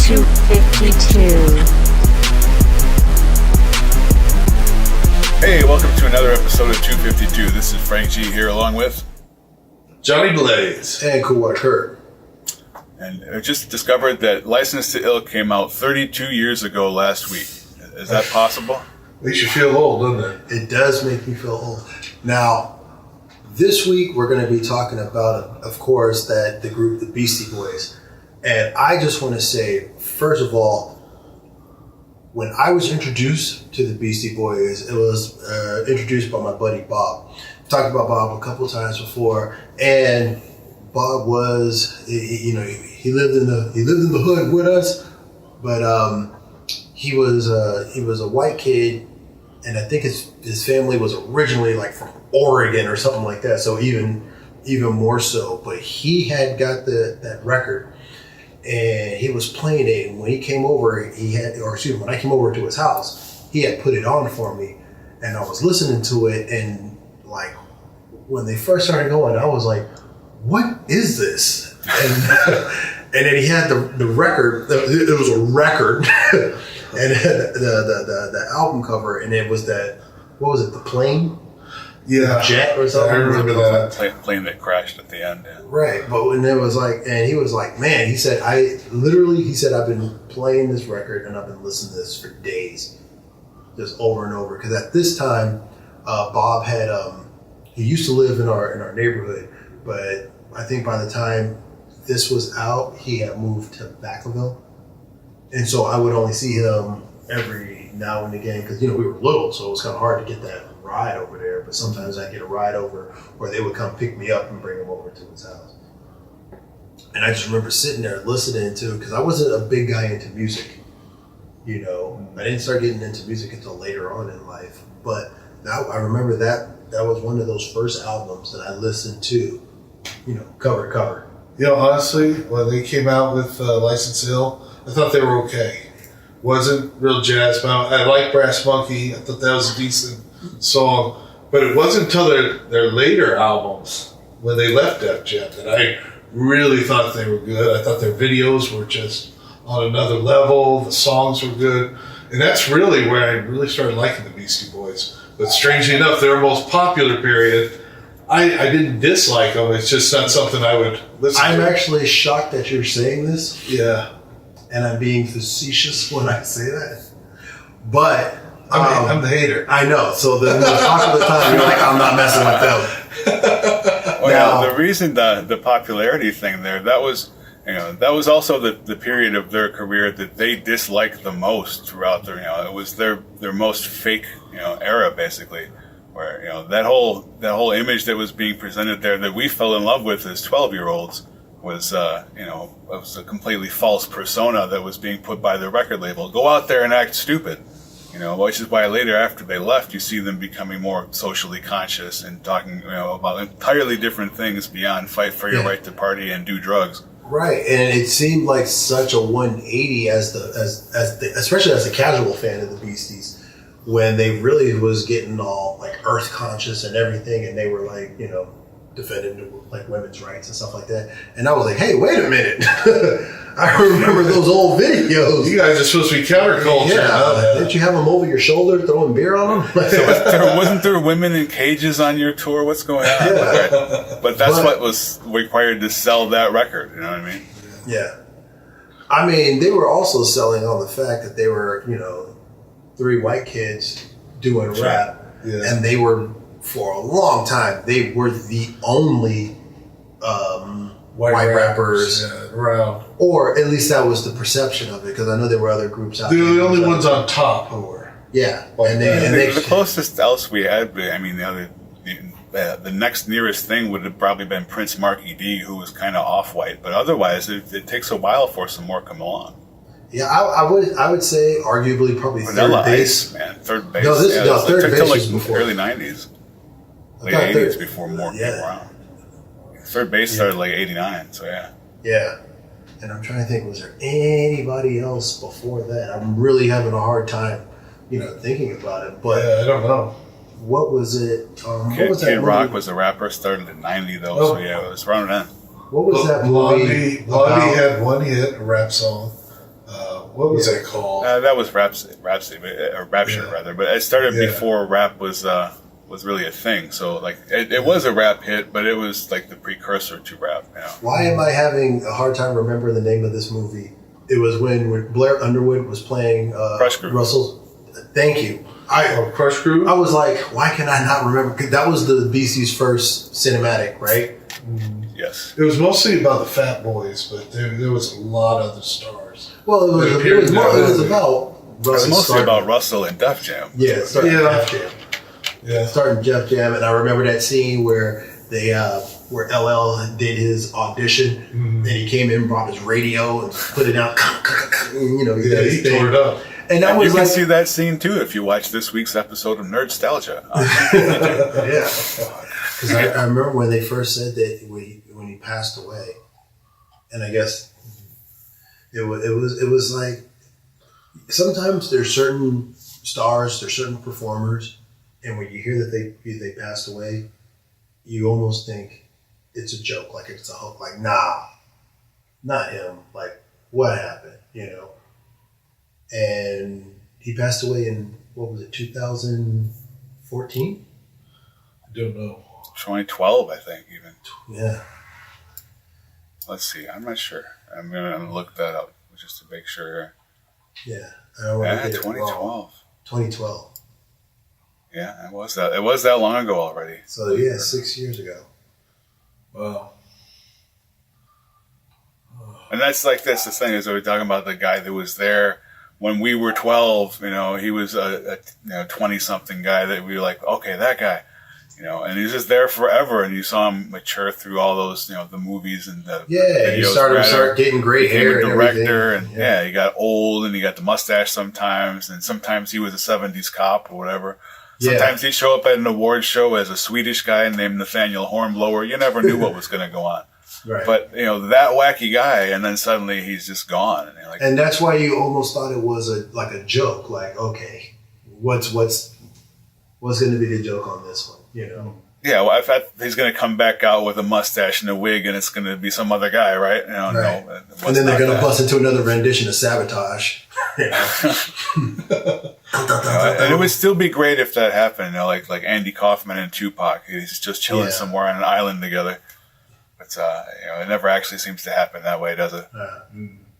252. Hey, welcome to another episode of 252. This is Frank G here along with Johnny Blaze. And Cool White Kurt. And I just discovered that License to Ill came out 32 years ago last week. Is that possible? Makes you feel old, doesn't it? It does make me feel old. Now, this week we're going to be talking about, of course, the group, the Beastie Boys. And I just want to say, first of all, when I was introduced to the Beastie Boys, it was introduced by my buddy Bob. I've talked about Bob a couple times before, and Bob was, he lived in the hood with us, but he was a white kid, and I think his family was originally like from Oregon or something like that. So even more so, but he had got that record. And he was playing it, and when he came over, when I came over to his house, he had put it on for me, and I was listening to it, and like when they first started going, I was like, "What is this?" And then he had the record. It was a record, and it had the album cover, and it was that, what was it? The plane. Yeah, jet or something. I remember that plane that crashed at the end. Yeah. Right, but when it was like, and he was like, man, he said, I've been playing this record and I've been listening to this for days, just over and over. Because at this time, Bob had he used to live in our neighborhood, but I think by the time this was out, he had moved to Vacaville, and so I would only see him every now and again because we were little, so it was kind of hard to get that ride over there, but sometimes I'd get a ride over, or they would come pick me up and bring him over to his house. And I just remember sitting there listening to, because I wasn't a big guy into music, I didn't start getting into music until later on in life, but I remember that was one of those first albums that I listened to, cover to cover. Honestly, when they came out with License to Ill, I thought they were okay. Wasn't real jazz bound. I like Brass Monkey. I thought that was a decent song, but it wasn't until their later albums, when they left Def Jam, that I really thought they were good. I thought their videos were just on another level. The songs were good, and that's really where I really started liking the Beastie Boys. But strangely enough, their most popular period, I didn't dislike them. It's just not something I would listen to. I'm actually shocked that you're saying this. Yeah. And I'm being facetious when I say that. But I'm the hater. I know. So the most popular time, you're like, I'm not messing with them. Well, the reason the popularity thing there, that was also the period of their career that they disliked the most throughout their, it was their most fake, era basically, where, that whole image that was being presented there that we fell in love with as 12-year-olds was, was a completely false persona that was being put by the record label. Go out there and act stupid. Which is why later after they left, you see them becoming more socially conscious and talking, about entirely different things beyond fight for your right to party and do drugs. Right, and it seemed like such a 180 especially as a casual fan of the Beasties, when they really was getting all like earth conscious and everything, and they were like, defending like women's rights and stuff like that. And I was like, hey, wait a minute. I remember those old videos. You guys are supposed to be counterculture. Yeah. Didn't you have them over your shoulder throwing beer on them? Wasn't there women in cages on your tour? What's going on? Yeah. But that's what was required to sell that record. You know what I mean? Yeah. I mean, they were also selling on the fact that they were, 3 white kids doing rap. Yeah. And they were, for a long time, they were the only white rappers around. Or at least that was the perception of it, because I know there were other groups out there. They were the only ones on top who were. Yeah. The closest else we had, I mean, the next nearest thing would have probably been Prince Marky D, who was kind of off-white. But otherwise, it takes a while for some more come along. Yeah, I would say arguably probably Vanilla Third Base. Ice, man. Third Base. Third Base was before. Early 90s. Late 80s before more came around. Third Base started like 89, so yeah. Yeah. And I'm trying to think, was there anybody else before that? I'm really having a hard time, thinking about it. But I don't know. What was it? Kid Rock was a rapper, started in 90 though, so it was around then. What was that movie? Blondie had one hit, a rap song. what was that called? That was Rhapsody, or Rapture rather. But it started before rap was really a thing. So like it was a rap hit, but it was like the precursor to rap. You know? Why am I having a hard time remembering the name of this movie? It was when Blair Underwood was playing Crush Groove. Russell's. Thank you. Crush Groove? I was like, why can I not remember? 'Cause that was the BC's first cinematic, right? Yes. It was mostly about the Fat Boys, but there was a lot of other stars. Well, it was about It was Russell mostly about Russell and Def Jam. Yeah, starting Def Jam. Yeah. Starting Def Jam, and I remember that scene where they where LL did his audition, and he came in, brought his radio, and put it out. You know, He tore it up. And that was you can like, see that scene too if you watch this week's episode of Nerdstalgia. yeah. Because I remember when they first said that when he passed away, and I guess it was like sometimes there's certain stars, there's certain performers, and when you hear that they passed away, you almost think it's a joke, like it's a hoax. Like, nah, not him. Like, what happened? You know. And he passed away in, what was it, 2014? I don't know. 2012, I think, even. Yeah. Let's see. I'm not sure. I'm gonna look that up just to make sure. Yeah. I don't want to get it 2012. wrong. 2012. Yeah, it was that. It was that long ago already. So yeah, 6 years ago. Wow. And that's the thing is we're talking about the guy that was there when we were 12. You know, he was a 20-something guy that we were like, okay, that guy. You know, and he was just there forever, and you saw him mature through all those, the movies and the videos. You start getting gray hair. Became a director, and he got old, and he got the mustache sometimes, and sometimes he was a '70s cop or whatever. Sometimes he'd show up at an award show as a Swedish guy named Nathaniel Hornblower. You never knew what was going to go on. Right. But that wacky guy, and then suddenly he's just gone, and you're like, and that's why you almost thought it was a joke. Like, okay, what's going to be the joke on this one? You know. Yeah, well, I thought he's going to come back out with a mustache and a wig, and it's going to be some other guy, right? Right. No, and then they're going to bust into another rendition of Sabotage. And it would still be great if that happened. Like Andy Kaufman and Tupac, he's just chilling somewhere on an island together. But it never actually seems to happen that way, does it?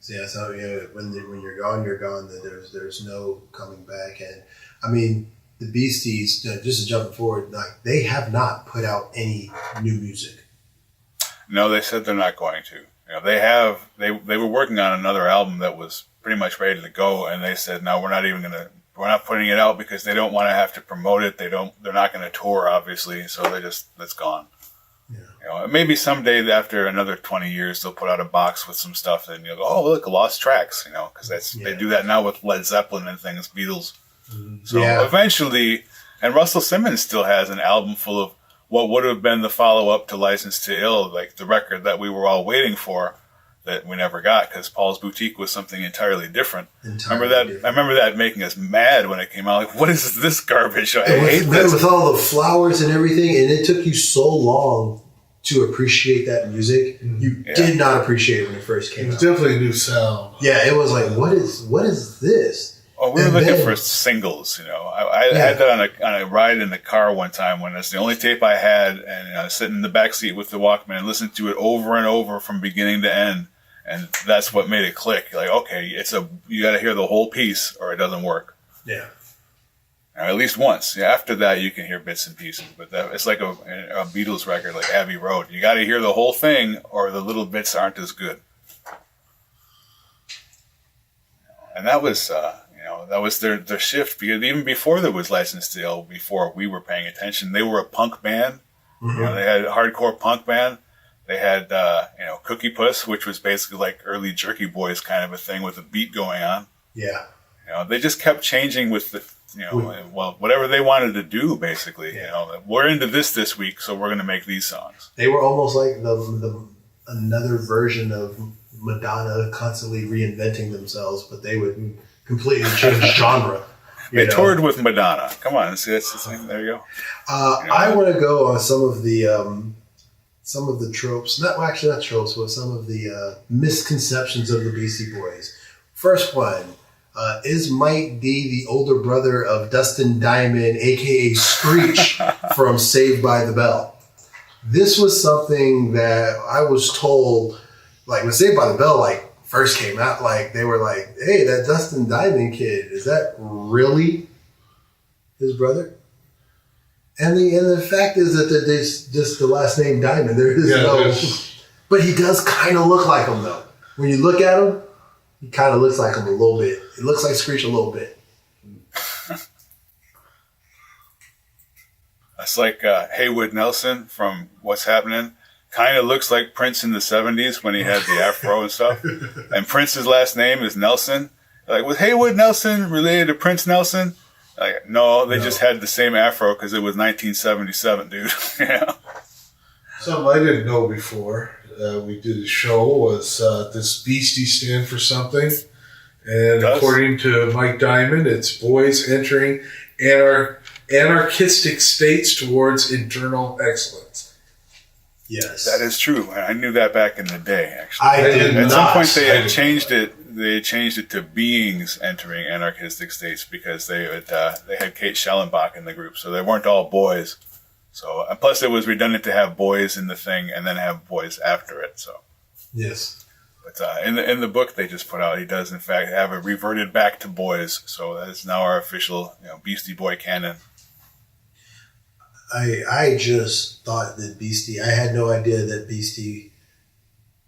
Yeah, so when you're gone, you're gone. That there's no coming back. And I mean, the Beasties, just jumping forward, like they have not put out any new music. No, they said they're not going to. They were working on another album that was pretty much ready to go, and they said, no, we're not putting it out because they don't want to have to promote it. They're not going to tour, obviously, so that's gone. Yeah. Maybe someday after another 20 years, they'll put out a box with some stuff, and you'll go, oh, look, lost tracks, because they do that now with Led Zeppelin and things, Beatles. So eventually, and Russell Simmons still has an album full of what would have been the follow-up to License to Ill, like the record that we were all waiting for that we never got because Paul's Boutique was something entirely different. I remember that making us mad when it came out. Like, what is this garbage? I hate this. With all the flowers and everything, and it took you so long to appreciate that music. You did not appreciate it when it first came out. It was definitely a new sound. Yeah, it was like, what is this? Oh, we were looking for singles, I had that on a ride in the car one time when it's the only tape I had, and I was sitting in the back seat with the Walkman and listened to it over and over from beginning to end, and that's what made it click. Like, okay, you got to hear the whole piece or it doesn't work. Yeah. Now, at least once. Yeah, after that, you can hear bits and pieces, but it's like a Beatles record, like Abbey Road. You got to hear the whole thing, or the little bits aren't as good. And that was. That was their shift, because even before there was License to Ill, before we were paying attention, they were a punk band. They had a hardcore punk band. They had, Cookie Puss, which was basically like early Jerky Boys kind of a thing with a beat going on. Yeah. They just kept changing with the, whatever they wanted to do, basically. Yeah. We're into this week, so we're going to make these songs. They were almost like the another version of Madonna constantly reinventing themselves, but they would completely change genre. They toured with Madonna. Come on, see, that's the thing. There you go. I want to go on some of the tropes. Not tropes, but some of the misconceptions of the Beastie Boys. First one. Is Mike D the older brother of Dustin Diamond, a.k.a. Screech, from Saved by the Bell? This was something that I was told, like, when Saved by the Bell, like, first came out, like, they were like, hey, that Dustin Diamond kid, is that really his brother? And the fact is that there's just the last name Diamond. There is no... But he does kind of look like him, though. When you look at him, he kind of looks like him a little bit. He looks like Screech a little bit. That's like Haywood Nelson from What's Happening. Kind of looks like Prince in the 70s when he had the afro and stuff. And Prince's last name is Nelson. Like, was Haywood Nelson related to Prince Nelson? Like, no, they just had the same afro because it was 1977, dude. Yeah. Something I didn't know before we did a show was does Beastie stand for something? And according to Mike Diamond, it's boys entering anarchistic states towards internal excellence. Yes. That is true. I knew that back in the day, actually. I did At not. some point they had changed it. They changed it to beings entering anarchistic states because they had Kate Schellenbach in the group, so they weren't all boys. So, and plus it was redundant to have boys in the thing and then have boys after it. So, Yes. but in the book they just put out, he does in fact have it reverted back to boys. So that is now our official, Beastie Boy canon. I just thought that Beastie. I had no idea that Beastie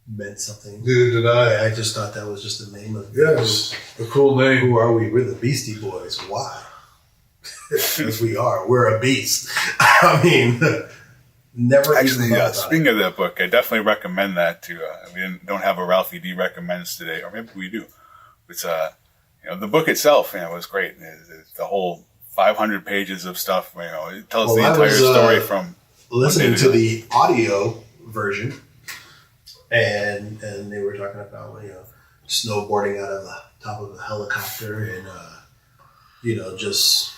meant something. Neither did I. I just thought that was just the name of the Yes, a cool name. Who are we? We're the Beastie Boys. Why? As we are. We're a beast. I mean, never Actually, even thought about speaking of that book, I definitely recommend that to. We don't have a Ralphie D recommends today, or maybe we do. It's the book itself, was great. It's the whole 500 pages of stuff. It tells the entire story from listening to the audio version, and they were talking about snowboarding out of the top of a helicopter, and just.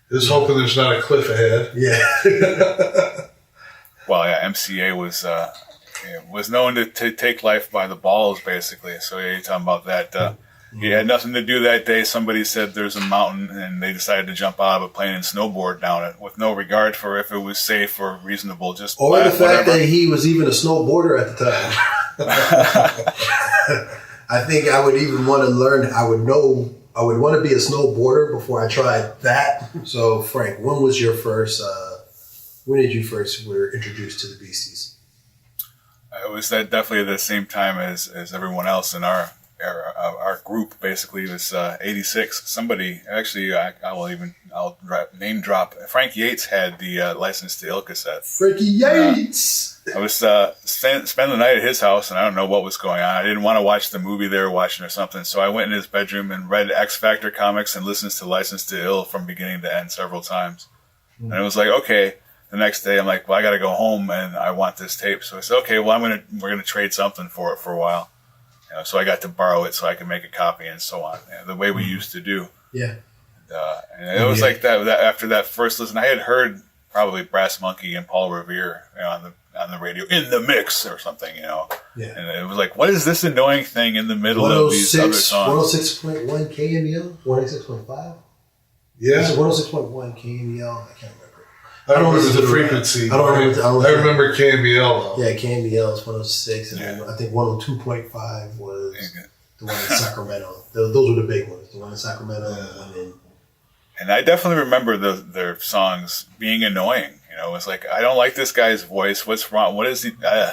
Just hoping there's not a cliff ahead. Yeah. Well, yeah, MCA was known to take life by the balls, basically. So you're talking about that. He had nothing to do that day. Somebody said there's a mountain, and they decided to jump out of a plane and snowboard down it with no regard for if it was safe or reasonable. Just or the fact whatever. that he was even a snowboarder at the time. I think I would even want to learn. I would want to be a snowboarder before I tried that. So, Frank, when was your first? When did you first were introduced to the Beasties? It was definitely at the same time as everyone else in our group. Basically, it was 86. Somebody actually, I'll name drop. Frank Yates had the License to Ill cassette. Frankie Yates. I was spend the night at his house, and I don't know what was going on. I didn't want to watch the movie they were watching or something, so I went in his bedroom and read X Factor comics and listened to License to Ill from beginning to end several times. And it was like, okay. The next day, I'm like, well, I got to go home, and I want this tape. So I said, okay, well, we're gonna trade something for it for a while. So I got to borrow it so I could make a copy and so on. The way we used to do. Yeah. And it was like that after that first listen, I had heard probably Brass Monkey and Paul Revere on the radio in the mix or something, Yeah. And it was like, what is this annoying thing in the middle of these other songs? 106.1 KMEL? 106.5? Yeah. Is it 106.1 KMEL? I can't remember. I don't remember the frequency. I remember KMBL though. Yeah, KMBL is 106, and then I think 102.5 was the one in Sacramento. Those were the big ones. The one in Sacramento and the one in... And I definitely remember their songs being annoying. It was like, I don't like this guy's voice. What's wrong? What is he?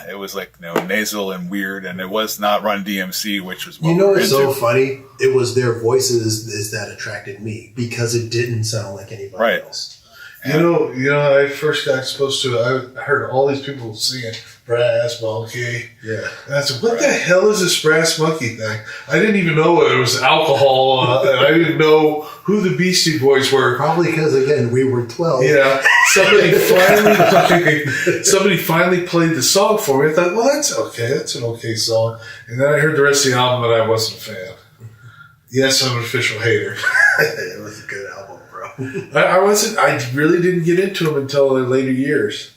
It was like nasal and weird, and it was not Run DMC, which was what what's so funny? It was their voices that attracted me because it didn't sound like anybody else. You know, I first got exposed to it. I heard all these people singing Brass Monkey. Yeah. And I said, what the hell is this Brass Monkey thing? I didn't even know it was alcohol, and I didn't know who the Beastie Boys were. Probably because, again, we were 12. Yeah. Somebody finally played the song for me. I thought, well, that's okay. That's an okay song. And then I heard the rest of the album, and I wasn't a fan. Yes, I'm an official hater. It was a good album, bro. I really didn't get into them until the later years.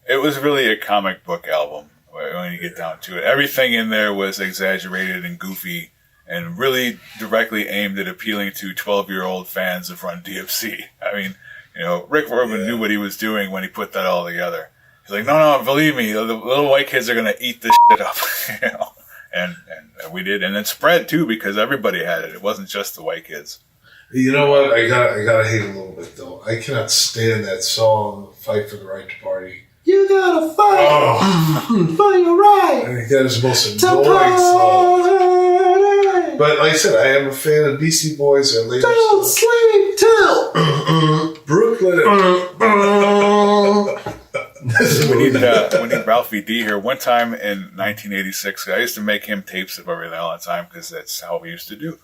It was really a comic book album when you get down to it. Everything in there was exaggerated and goofy, and really directly aimed at appealing to 12-year-old fans of Run DMC. I mean, Rick Rubin knew what he was doing when he put that all together. He's like, no, believe me, the little white kids are going to eat this shit up, And we did, and it spread too because everybody had it. It wasn't just the white kids. You know what? I gotta hate a little bit though. I cannot stand that song, "Fight for the Right to Party." You gotta fight for your right. I think that is the most annoying song. But like I said, I am a fan of Beastie Boys and later Don't sleep till Brooklyn. We need Ralphie D here. One time in 1986, I used to make him tapes of everything all the time because that's how we used to do.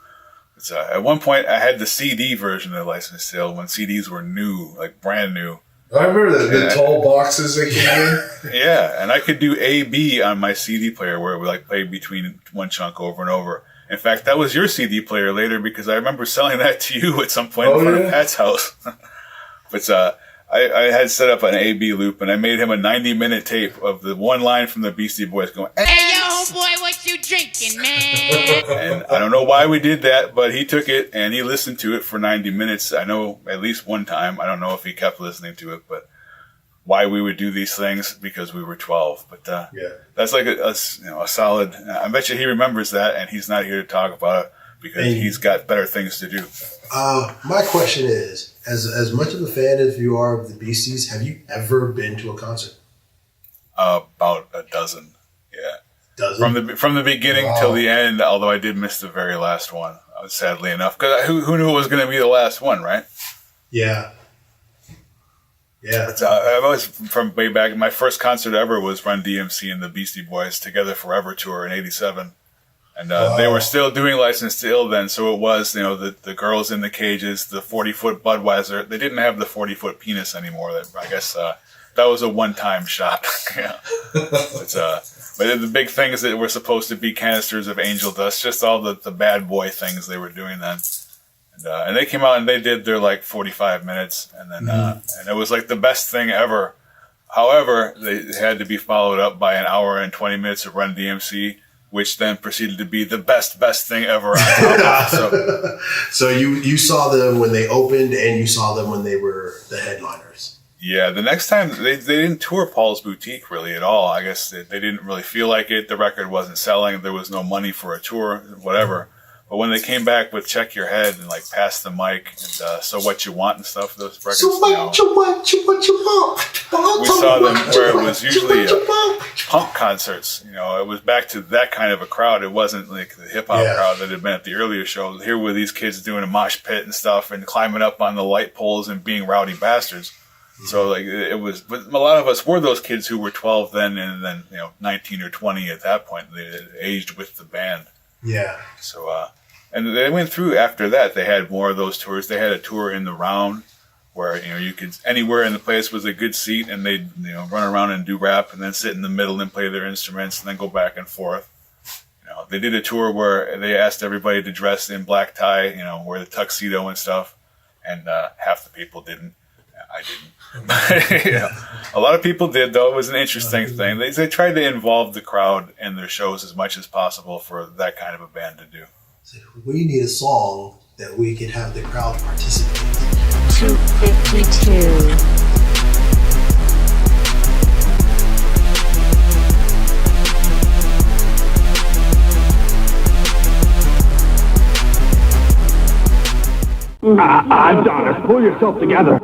At one point, I had the CD version of License to Ill when CDs were new, like brand new. I remember the tall boxes that came in. Yeah, and I could do A-B on my CD player where it would like play between one chunk over and over. In fact, that was your CD player later because I remember selling that to you at some point in front of Pat's house. But I had set up an A-B loop and I made him a 90-minute tape of the one line from the Beastie Boys going, "Hey, yo, boy, what you drinking, man?" And I don't know why we did that, but he took it and he listened to it for 90 minutes. I know at least one time. I don't know if he kept listening to it, but why we would do these things because we were 12. But that's like a solid. I bet you he remembers that, and he's not here to talk about it because he's got better things to do. My question is, as much of a fan as you are of the Beasties, have you ever been to a concert? About a dozen. Yeah. Dozen? From the beginning till the end, although I did miss the very last one, sadly enough. Because who knew it was going to be the last one, right? Yeah. Yeah. I've always, from way back, my first concert ever was Run DMC and the Beastie Boys Together Forever tour in '87. And they were still doing License to Ill then, so it was, the girls in the cages, the 40-foot Budweiser. They didn't have the 40-foot penis anymore. I guess that was a one-time shot. Yeah. But the big things that were supposed to be canisters of angel dust, just all the bad boy things they were doing then. And they came out and they did their 45 minutes, and then and it was like the best thing ever. However, they had to be followed up by an hour and 20 minutes of Run DMC, which then proceeded to be the best thing ever on top of it. So you saw them when they opened, and you saw them when they were the headliners. Yeah, the next time they didn't tour Paul's Boutique really at all. I guess they didn't really feel like it. The record wasn't selling. There was no money for a tour, whatever. But when they came back with Check Your Head and Pass the Mic and So What You Want and stuff, those records. So what you want? We saw them where it was usually punk concerts. It was back to that kind of a crowd. It wasn't like the hip hop crowd that had been at the earlier show. Here were these kids doing a mosh pit and stuff and climbing up on the light poles and being rowdy bastards. So it was, but a lot of us were those kids who were 12 then and then 19 or 20 at that point. They had aged with the band. Yeah. So and they went through after that. They had more of those tours. They had a tour in the round where you could anywhere in the place was a good seat, and they'd run around and do rap, and then sit in the middle and play their instruments, and then go back and forth. They did a tour where they asked everybody to dress in black tie, wear the tuxedo and stuff, and half the people didn't. I didn't. A lot of people did, though. It was an interesting thing. They tried to involve the crowd in their shows as much as possible for that kind of a band to do. So we need a song that we can have the crowd participate in. 252. Adonis, pull yourself together.